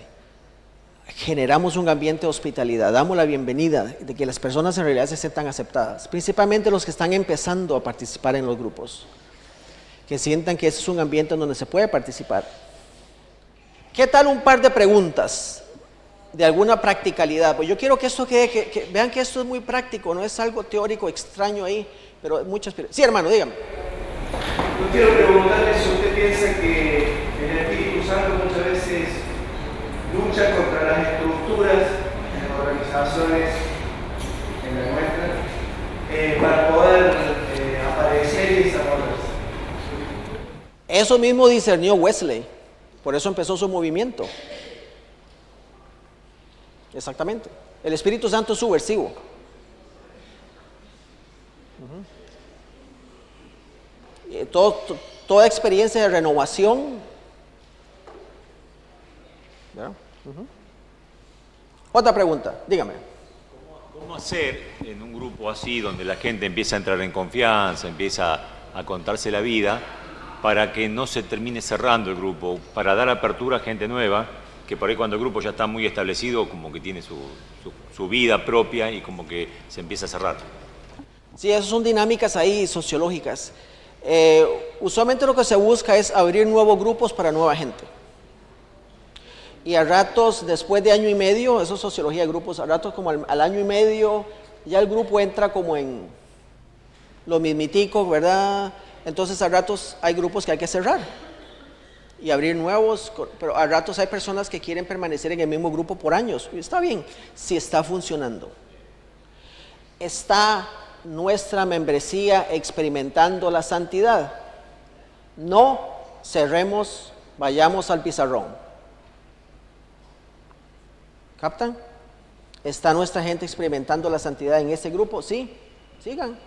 Generamos un ambiente de hospitalidad, damos la bienvenida de que las personas en realidad se sientan aceptadas, principalmente los que están empezando a participar en los grupos, que sientan que ese es un ambiente en donde se puede participar. ¿Qué tal un par de preguntas de alguna practicalidad? Pues yo quiero que esto quede, que vean que esto es muy práctico, no es algo teórico extraño ahí, pero muchas... Sí, hermano, dígame. Yo quiero preguntarle si usted piensa que el Espíritu Santo muchas veces lucha contra las estructuras en las organizaciones, en la nuestra, para poder aparecer y desarrollarse. Eso mismo discernió Wesley, por eso empezó su movimiento. Exactamente. El Espíritu Santo es subversivo. Toda experiencia de renovación. ¿Verdad? Otra pregunta, dígame. ¿Cómo hacer en un grupo así, donde la gente empieza a entrar en confianza, empieza a contarse la vida, para que no se termine cerrando el grupo, para dar apertura a gente nueva, que por ahí cuando el grupo ya está muy establecido, como que tiene su vida propia y como que se empieza a cerrar? Sí, esas son dinámicas ahí sociológicas. Usualmente lo que se busca es abrir nuevos grupos para nueva gente. Y a ratos, después de año y medio, eso es sociología de grupos, a ratos como al año y medio, ya el grupo entra como en lo mismitico, ¿verdad? Entonces a ratos hay grupos que hay que cerrar y abrir nuevos, pero a ratos hay personas que quieren permanecer en el mismo grupo por años. Y está bien, si está funcionando. ¿Está nuestra membresía experimentando la santidad? No cerremos, vayamos al pizarrón. ¿Captan? ¿Está nuestra gente experimentando la santidad en ese grupo? Sí, sigan.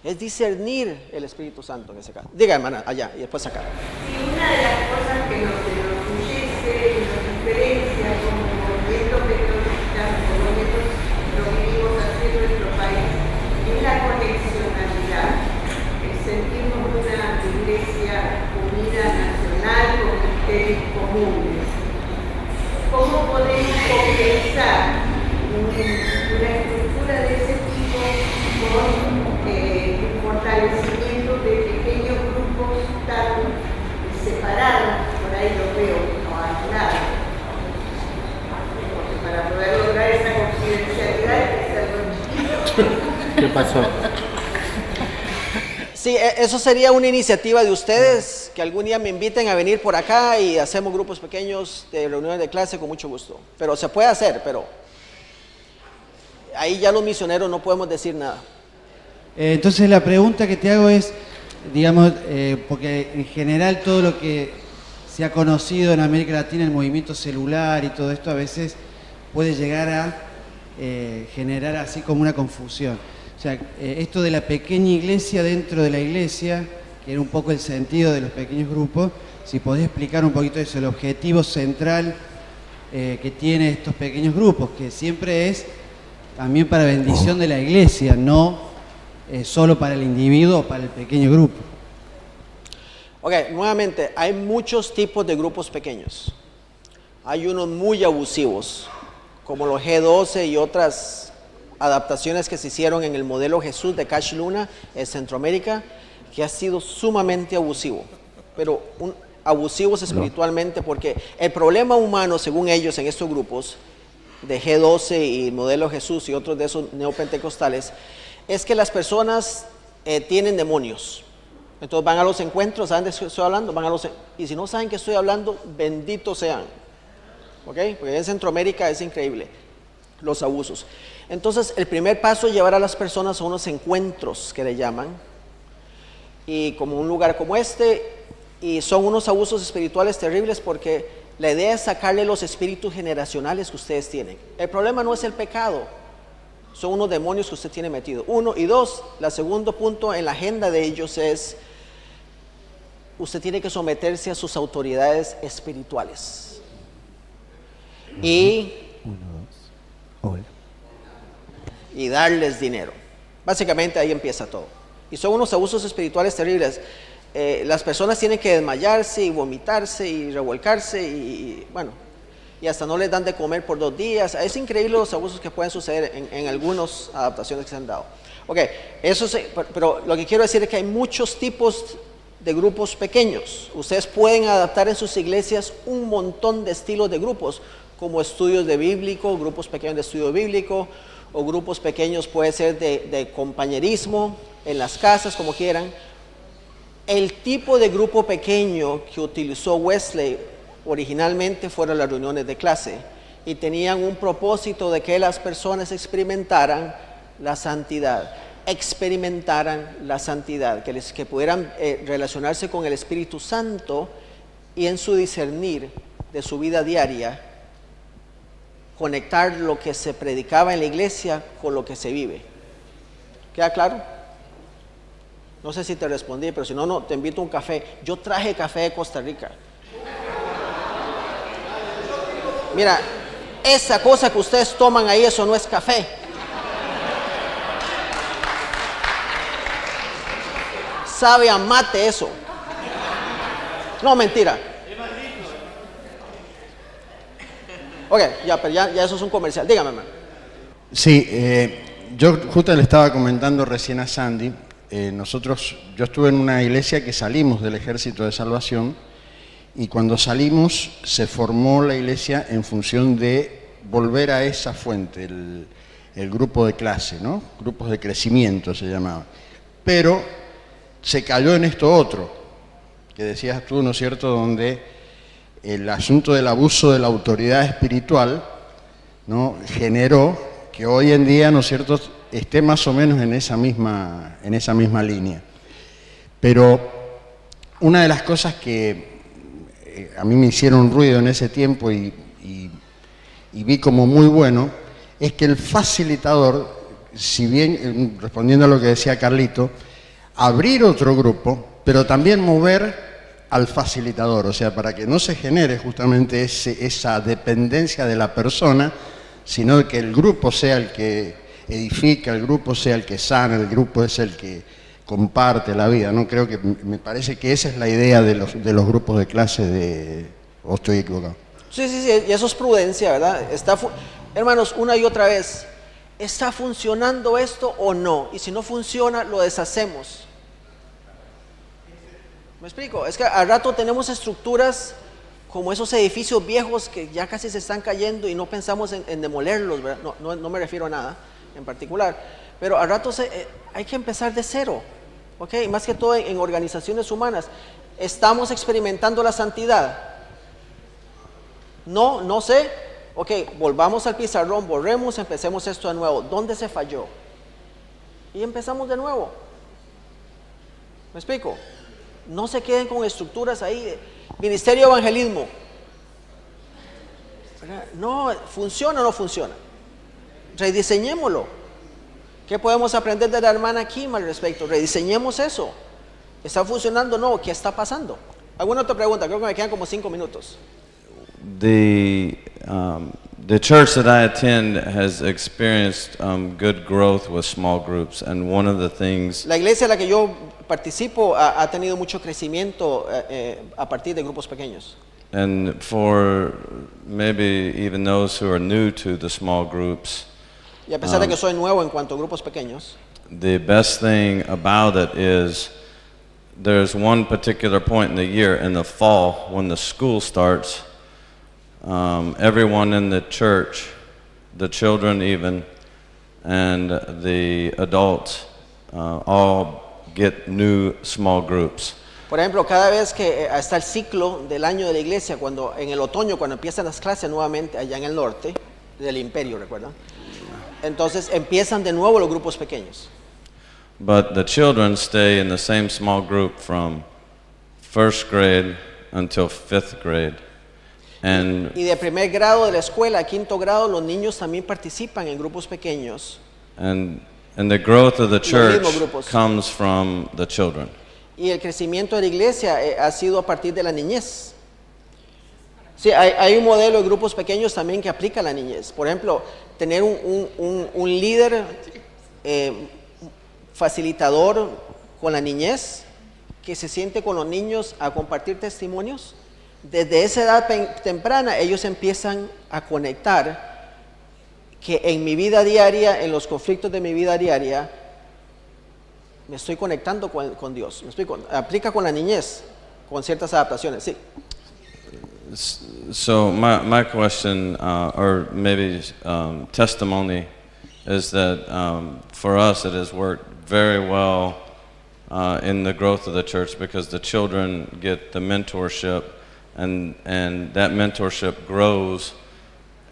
Es discernir el Espíritu Santo en ese caso. Diga, hermana, allá y después acá. Y una de las cosas que nos enorgullece y nos diferencia como movimiento metodista, movimientos lo vivimos así en nuestro país, es la conexionalidad. El sentirnos una iglesia unida nacional con criterios comunes. ¿Cómo podemos compensar una estructura de ese tipo con el fortalecimiento de pequeños grupos tan separados? Por ahí lo veo abandonados. Porque para poder lograr esa confidencialidad hay que ser chiquito. ¿Qué pasó? Sí, eso sería una iniciativa de ustedes, que algún día me inviten a venir por acá y hacemos grupos pequeños de reuniones de clase con mucho gusto. Pero se puede hacer, pero ahí ya los misioneros no podemos decir nada. Entonces la pregunta que te hago es, digamos, porque en general todo lo que se ha conocido en América Latina, el movimiento celular y todo esto a veces puede llegar a generar así como una confusión. O sea, esto de la pequeña iglesia dentro de la iglesia, que era un poco el sentido de los pequeños grupos, si podés explicar un poquito eso, el objetivo central que tiene estos pequeños grupos, que siempre es también para bendición de la iglesia, no solo para el individuo o para el pequeño grupo. Ok, nuevamente, hay muchos tipos de grupos pequeños. Hay unos muy abusivos, como los G12 y otras adaptaciones que se hicieron en el modelo Jesús de Cash Luna en Centroamérica, que ha sido sumamente abusivo, pero abusivos espiritualmente, porque el problema humano, según ellos, en estos grupos de G12 y modelo Jesús y otros de esos neopentecostales, es que las personas tienen demonios. Entonces van a los encuentros, ¿saben de qué estoy hablando? Y si no saben que estoy hablando, benditos sean. ¿Ok? Porque en Centroamérica es increíble los abusos. Entonces, el primer paso es llevar a las personas a unos encuentros que le llaman, y como un lugar como este, y son unos abusos espirituales terribles porque la idea es sacarle los espíritus generacionales que ustedes tienen. El problema no es el pecado, son unos demonios que usted tiene metido. 1 y 2, el segundo punto en la agenda de ellos es, usted tiene que someterse a sus autoridades espirituales. Y darles dinero. Básicamente ahí empieza todo. Y son unos abusos espirituales terribles. Las personas tienen que desmayarse y vomitarse y revolcarse y bueno, y hasta no les dan de comer por 2 días. Es increíble los abusos que pueden suceder en algunas adaptaciones que se han dado. Ok, pero lo que quiero decir es que hay muchos tipos de grupos pequeños. Ustedes pueden adaptar en sus iglesias un montón de estilos de grupos, como estudios de bíblico, grupos pequeños de estudio bíblico, o grupos pequeños puede ser de compañerismo en las casas, como quieran. El tipo de grupo pequeño que utilizó Wesley originalmente fueron las reuniones de clase y tenían un propósito de que las personas experimentaran la santidad, que pudieran relacionarse con el Espíritu Santo y en su discernir de su vida diaria, conectar lo que se predicaba en la iglesia con lo que se vive. ¿Queda claro? No sé si te respondí, pero si no, te invito a un café. Yo traje café de Costa Rica. Mira, esa cosa que ustedes toman ahí, eso no es café. Sabe a mate eso. No, mentira. Ok, pero ya eso es un comercial. Dígame, hermano. Sí, yo justo le estaba comentando recién a Sandy, yo estuve en una iglesia que salimos del Ejército de Salvación y cuando salimos se formó la iglesia en función de volver a esa fuente, el grupo de clase, ¿no? Grupos de crecimiento se llamaba. Pero se cayó en esto otro, que decías tú, ¿no es cierto?, donde el asunto del abuso de la autoridad espiritual, ¿no?, generó que hoy en día, ¿no es cierto?, esté más o menos en esa misma línea. Pero una de las cosas que a mí me hicieron ruido en ese tiempo y vi como muy bueno, es que el facilitador, si bien, respondiendo a lo que decía Carlito, abrir otro grupo, pero también mover al facilitador, o sea, para que no se genere justamente esa dependencia de la persona, sino que el grupo sea el que edifica, el grupo sea el que sana, el grupo es el que comparte la vida, ¿no? Creo que me parece que esa es la idea de los grupos de clase ¿o estoy equivocado? Sí, y eso es prudencia, ¿verdad? Hermanos, una y otra vez, ¿está funcionando esto o no? Y si no funciona, lo deshacemos. ¿Me explico? Es que al rato tenemos estructuras como esos edificios viejos que ya casi se están cayendo y no pensamos en demolerlos, ¿verdad? No me refiero a nada en particular, pero al rato hay que empezar de cero, ¿ok? Más que todo en organizaciones humanas. ¿Estamos experimentando la santidad? No sé. Ok, volvamos al pizarrón, borremos, empecemos esto de nuevo. ¿Dónde se falló? Y empezamos de nuevo. ¿Me explico? No se queden con estructuras ahí. Ministerio de evangelismo. No, ¿funciona o no funciona? Rediseñémoslo. ¿Qué podemos aprender de la hermana Kim al respecto? Rediseñemos eso. ¿Está funcionando o no? ¿Qué está pasando? ¿Alguna otra pregunta? Creo que me quedan como 5 minutos. The church that I attend has experienced good growth with small groups, and one of the things. La iglesia en la que yo participo ha tenido mucho crecimiento a partir de grupos pequeños. And for maybe even those who are new to the small groups, y a pesar de que soy nuevo en cuanto a grupos pequeños, the best thing about it is there's one particular point in the year, in the fall, when the school starts, everyone in the church, the children even, and the adults, all get new small groups. Por ejemplo, cada vez que está el ciclo del año de la iglesia, cuando en el otoño, cuando empiezan las clases nuevamente allá en el norte del imperio, ¿recuerdan? Entonces empiezan de nuevo los grupos pequeños. but the children stay in the same small group from first grade until 5th grade. And Y de primer grado de la escuela a quinto grado, los niños también participan en grupos pequeños. And the growth of the church mismos grupos. comes from the children. Y el crecimiento de la iglesia ha sido a partir de la niñez. Sí, hay un modelo de grupos pequeños también que aplica a la niñez. Por ejemplo, tener un líder facilitador con la niñez que se siente con los niños a compartir testimonios. Desde esa edad temprana ellos empiezan a conectar que en mi vida diaria, en los conflictos de mi vida diaria, me estoy conectando con Dios. Aplica con la niñez, con ciertas adaptaciones, sí. So my question, or maybe testimony, is that for us it has worked very well in the growth of the church because the children get the mentorship, and that mentorship grows,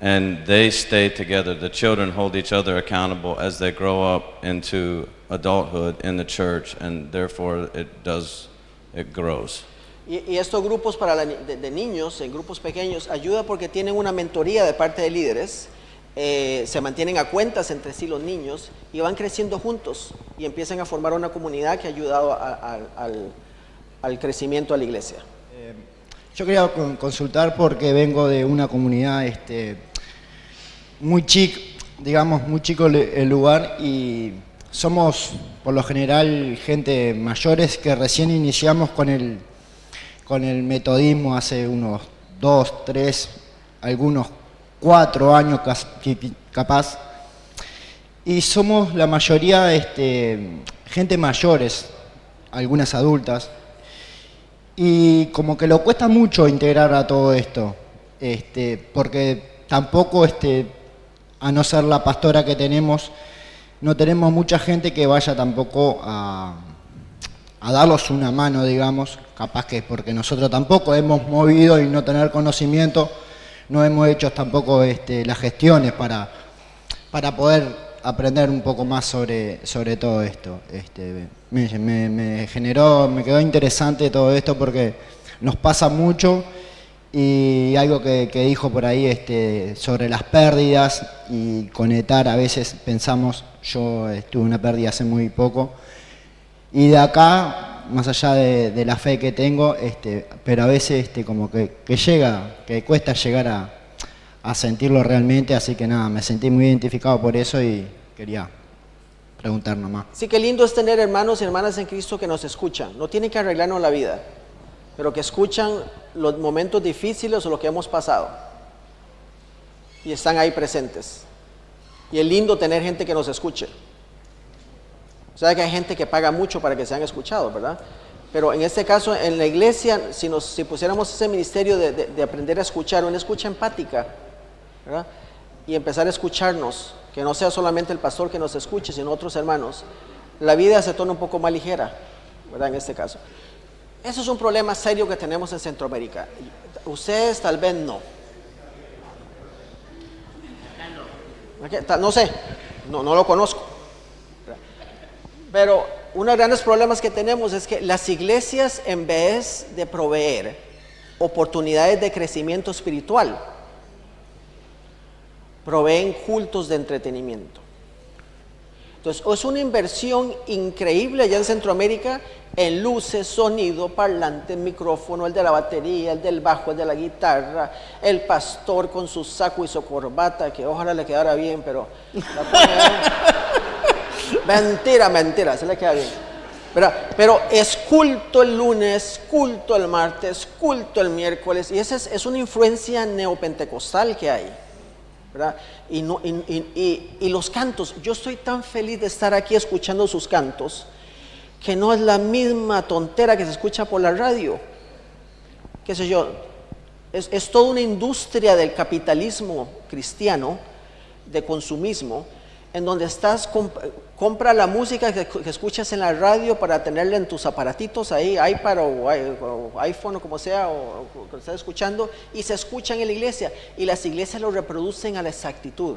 and they stay together. The children hold each other accountable as they grow up into adulthood in the church, and therefore it grows. Y estos grupos de niños, en grupos pequeños, ayuda porque tienen una mentoría de parte de líderes, se mantienen a cuentas entre sí los niños y van creciendo juntos y empiezan a formar una comunidad que ha ayudado al crecimiento de la iglesia. Yo quería consultar porque vengo de una comunidad muy chico el lugar, y somos por lo general gente mayores que recién iniciamos con el metodismo hace unos 2, 3, algunos 4 años capaz, y somos la mayoría gente mayores, algunas adultas, y como que lo cuesta mucho integrar a todo esto, porque tampoco, a no ser la pastora que tenemos, no tenemos mucha gente que vaya tampoco a darlos una mano, digamos, capaz que porque nosotros tampoco hemos movido y no tener conocimiento, no hemos hecho tampoco las gestiones para poder aprender un poco más sobre todo esto. Me quedó interesante todo esto porque nos pasa mucho, y algo que dijo por ahí sobre las pérdidas y conectar, a veces pensamos, yo tuve una pérdida hace muy poco, y de acá, más allá de la fe que tengo, pero a veces como que cuesta llegar a sentirlo realmente, así que nada, me sentí muy identificado por eso y quería preguntar nomás. Sí, qué lindo es tener hermanos y hermanas en Cristo que nos escuchan. No tienen que arreglarnos la vida, pero que escuchan los momentos difíciles o lo que hemos pasado y están ahí presentes. Y es lindo tener gente que nos escuche. O sea que hay gente que paga mucho para que sean escuchados, ¿verdad? Pero en este caso, en la iglesia, si pusiéramos ese ministerio de aprender a escuchar, una escucha empática, ¿verdad? Y empezar a escucharnos, que no sea solamente el pastor que nos escuche, sino otros hermanos, la vida se torna un poco más ligera, ¿verdad? En este caso. Eso es un problema serio que tenemos en Centroamérica. Ustedes tal vez no. No sé, no lo conozco. Pero uno de los grandes problemas que tenemos es que las iglesias, en vez de proveer oportunidades de crecimiento espiritual, proveen cultos de entretenimiento. Entonces, es una inversión increíble allá en Centroamérica en luces, sonido, parlante, micrófono, el de la batería, el del bajo, el de la guitarra, el pastor con su saco y su corbata, que ojalá le quedara bien, pero la pone, mentira, se le queda bien. Pero es culto el lunes, culto el martes, culto el miércoles, y esa es una influencia neopentecostal que hay, ¿verdad? Y los cantos, yo estoy tan feliz de estar aquí escuchando sus cantos, que no es la misma tontera que se escucha por la radio, qué sé yo, es toda una industria del capitalismo cristiano, de consumismo, en donde compra la música que escuchas en la radio para tenerla en tus aparatitos ahí, iPad o iPhone o como sea, o que estás escuchando, y se escuchan en la iglesia, y las iglesias lo reproducen a la exactitud.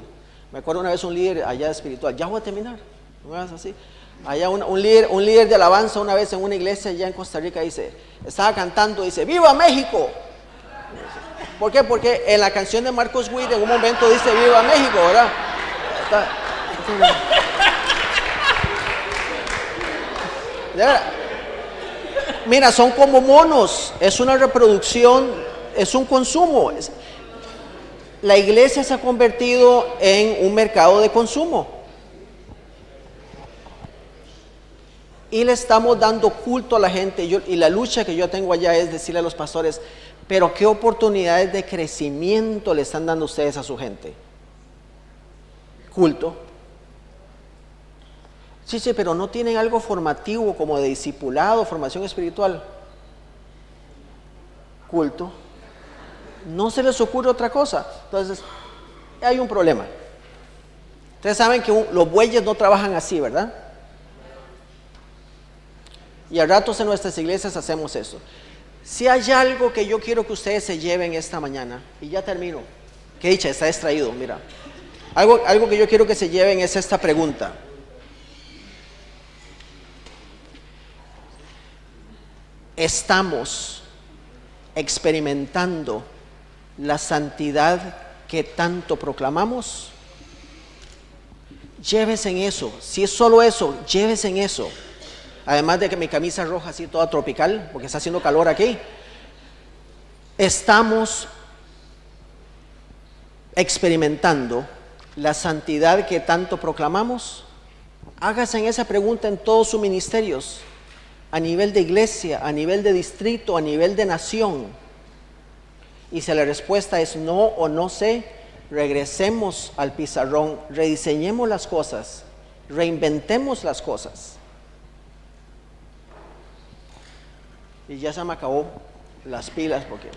Me acuerdo una vez un líder allá espiritual, ya voy a terminar, no me hagas así. Allá un líder de alabanza una vez en una iglesia allá en Costa Rica estaba cantando, dice, ¡Viva México! ¿Por qué? Porque en la canción de Marcos Witt en un momento dice, ¡Viva México!, ¿verdad? De verdad. Mira, son como monos, es una reproducción, es un consumo. La iglesia se ha convertido en un mercado de consumo. Y le estamos dando culto a la gente. Y la lucha que yo tengo allá es decirle a los pastores, pero ¿qué oportunidades de crecimiento le están dando ustedes a su gente? Culto. Sí, pero no tienen algo formativo como de discipulado, formación espiritual. Culto. No se les ocurre otra cosa. Entonces, hay un problema. Ustedes saben que los bueyes no trabajan así, ¿verdad? Y a ratos en nuestras iglesias hacemos eso. Si hay algo que yo quiero que ustedes se lleven esta mañana, y ya termino, qué dicha, está distraído, mira. Algo que yo quiero que se lleven es esta pregunta. ¿Estamos experimentando la santidad que tanto proclamamos? Llévese en eso. Si es solo eso, llévese en eso. Además de que mi camisa roja así toda tropical, porque está haciendo calor aquí. ¿Estamos experimentando la santidad que tanto proclamamos? Hágase en esa pregunta en todos sus ministerios, a nivel de iglesia, a nivel de distrito, a nivel de nación. Y si la respuesta es no o no sé, regresemos al pizarrón, rediseñemos las cosas, reinventemos las cosas. Y ya se me acabó las pilas porque